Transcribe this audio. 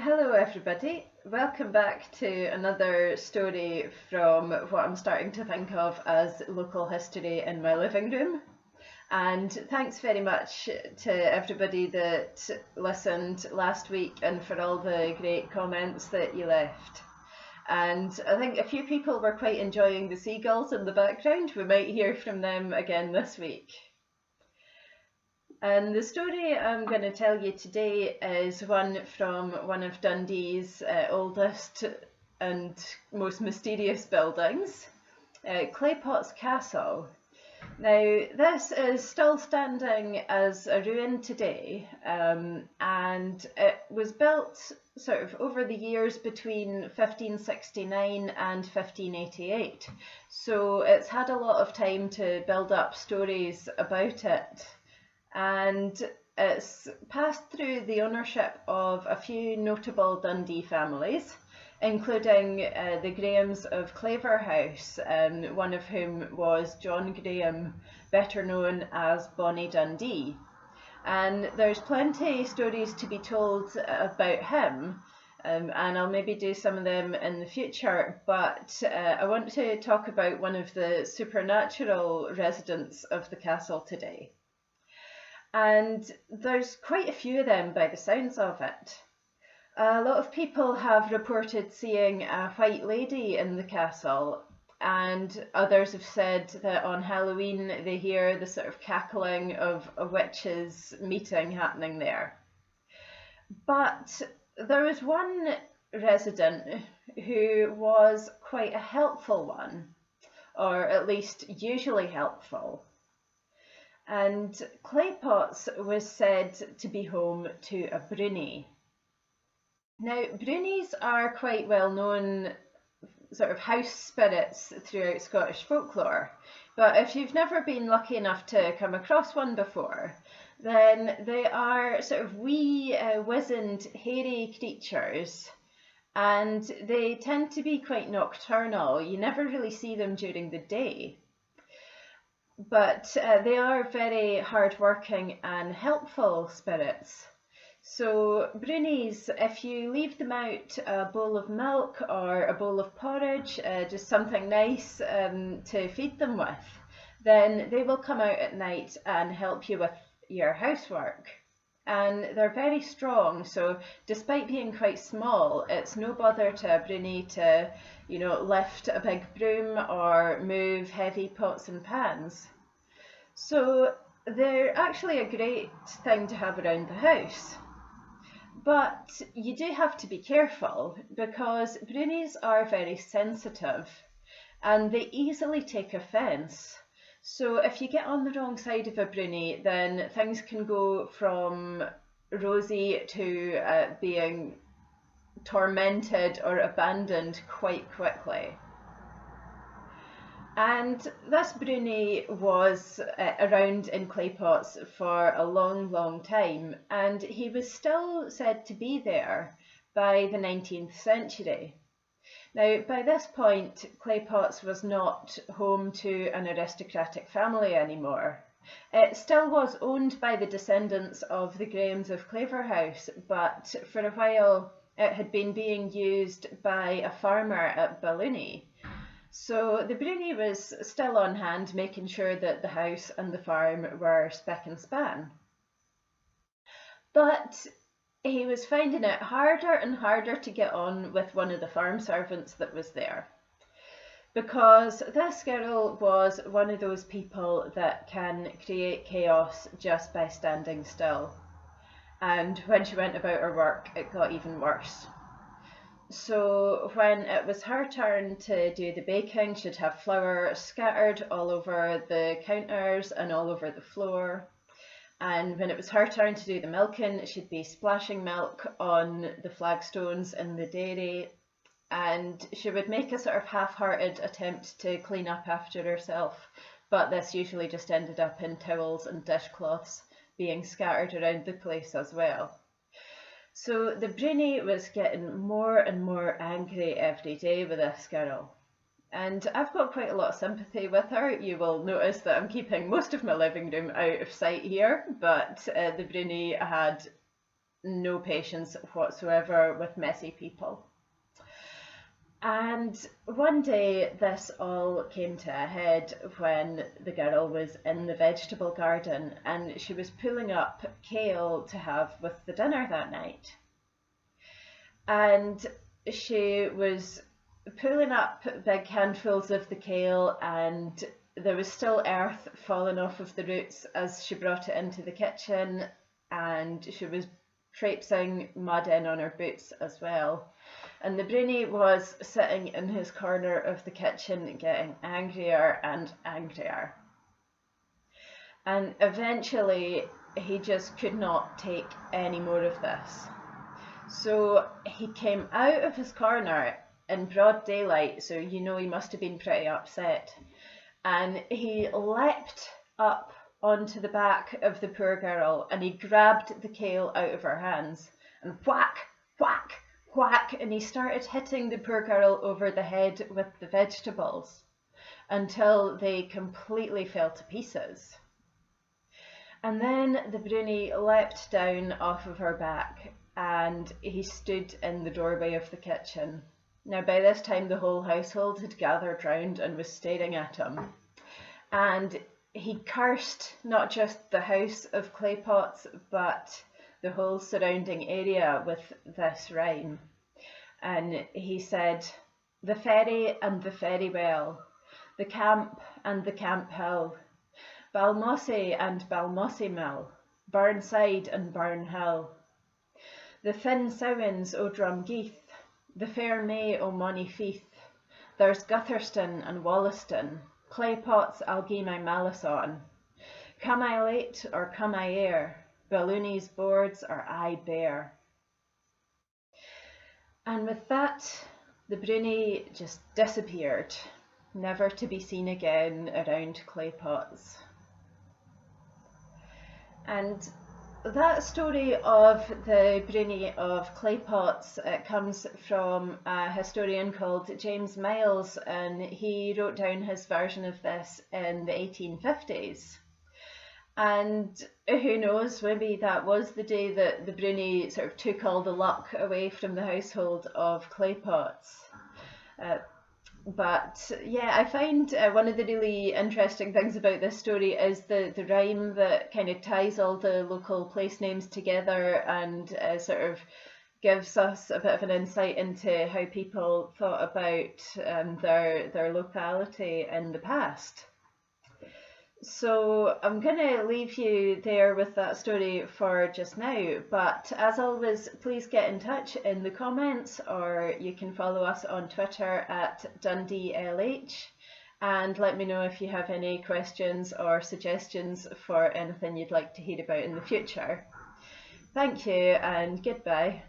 Hello everybody, welcome back to another story from what I'm starting to think of as local history in my living room. And thanks very much to everybody that listened last week and for all the great comments that you left. And I think a few people were quite enjoying the seagulls in the background. We might hear from them again this week. And the story I'm going to tell you today is one from one of Dundee's oldest and most mysterious buildings, Claypotts Castle. Now, this is still standing as a ruin today, and it was built sort of over the years between 1569 and 1588. So it's had a lot of time to build up stories about it. And it's passed through the ownership of a few notable Dundee families, including the Grahams of Claverhouse, one of whom was John Graham, better known as Bonnie Dundee. And there's plenty of stories to be told about him, and I'll maybe do some of them in the future, but I want to talk about one of the supernatural residents of the castle today. And there's quite a few of them by the sounds of it. A lot of people have reported seeing a white lady in the castle, and others have said that on Halloween they hear the sort of cackling of a witches' meeting happening there. But there was one resident who was quite a helpful one, or at least usually helpful. And Claypotts was said to be home to a Broonie. Now, Broonies are quite well known sort of house spirits throughout Scottish folklore, but if you've never been lucky enough to come across one before, then they are sort of wee, wizened, hairy creatures, and they tend to be quite nocturnal. You never really see them during the day. But they are very hard-working and helpful spirits. So Broonies, if you leave them out a bowl of milk or a bowl of porridge, just something nice to feed them with, then they will come out at night and help you with your housework. And they're very strong, so despite being quite small, it's no bother to a Broonie to, lift a big broom or move heavy pots and pans. So they're actually a great thing to have around the house. But you do have to be careful because Broonies are very sensitive and they easily take offence. So if you get on the wrong side of a Broonie, then things can go from rosy to being tormented or abandoned quite quickly. And this Broonie was around in Claypotts for a long time, and he was still said to be there by the 19th century. Now, by this point, Claypotts was not home to an aristocratic family anymore. It still was owned by the descendants of the Grahams of Claverhouse, but for a while it had been being used by a farmer at Broonie. So the Broonie was still on hand, making sure that the house and the farm were spick and span. But he was finding it harder and harder to get on with one of the farm servants that was there, because this girl was one of those people that can create chaos just by standing still. And when she went about her work, it got even worse. So when it was her turn to do the baking, she'd have flour scattered all over the counters and all over the floor. And when it was her turn to do the milking, she'd be splashing milk on the flagstones in the dairy. And she would make a sort of half-hearted attempt to clean up after herself, but this usually just ended up in towels and dishcloths being scattered around the place as well. So the Broonie was getting more and more angry every day with this girl. And I've got quite a lot of sympathy with her. You will notice that I'm keeping most of my living room out of sight here, but the Broonie had no patience whatsoever with messy people. And one day this all came to a head when the girl was in the vegetable garden and she was pulling up kale to have with the dinner that night. And she was pulling up big handfuls of the kale, and there was still earth falling off of the roots as she brought it into the kitchen, and she was traipsing mud in on her boots as well. And the Broonie was sitting in his corner of the kitchen getting angrier and angrier. And eventually he just could not take any more of this. So he came out of his corner in broad daylight, so you know he must have been pretty upset. And he leapt up onto the back of the poor girl and he grabbed the kale out of her hands and whack, whack, whack, and he started hitting the poor girl over the head with the vegetables until they completely fell to pieces. And then the Broonie leapt down off of her back and he stood in the doorway of the kitchen. Now by this time the whole household had gathered round and was staring at him. And he cursed not just the house of Claypotts but the whole surrounding area with this rhyme. And he said, "The ferry and the ferry well, the camp and the camp hill, Balmossy and Balmossy mill, Burnside and Burnhill, the thin sowens o' Drumgeeth, the fair May o' Monyfeith, there's Gutherston and Wollaston, Claypotts I'll gie my malice on. Come I late or come I ere, Ballooney's boards are aye bare." And with that, the Broonie just disappeared, never to be seen again around Claypotts. And that story of the Broonie of Claypotts comes from a historian called James Miles, and he wrote down his version of this in the 1850s. And who knows, maybe that was the day that the Broonie sort of took all the luck away from the household of Claypotts. But yeah, I find one of the really interesting things about this story is the rhyme that kind of ties all the local place names together and sort of gives us a bit of an insight into how people thought about their locality in the past. So I'm going to leave you there with that story for just now, but as always, please get in touch in the comments, or you can follow us on Twitter at DundeeLH, and let me know if you have any questions or suggestions for anything you'd like to hear about in the future. Thank you and goodbye.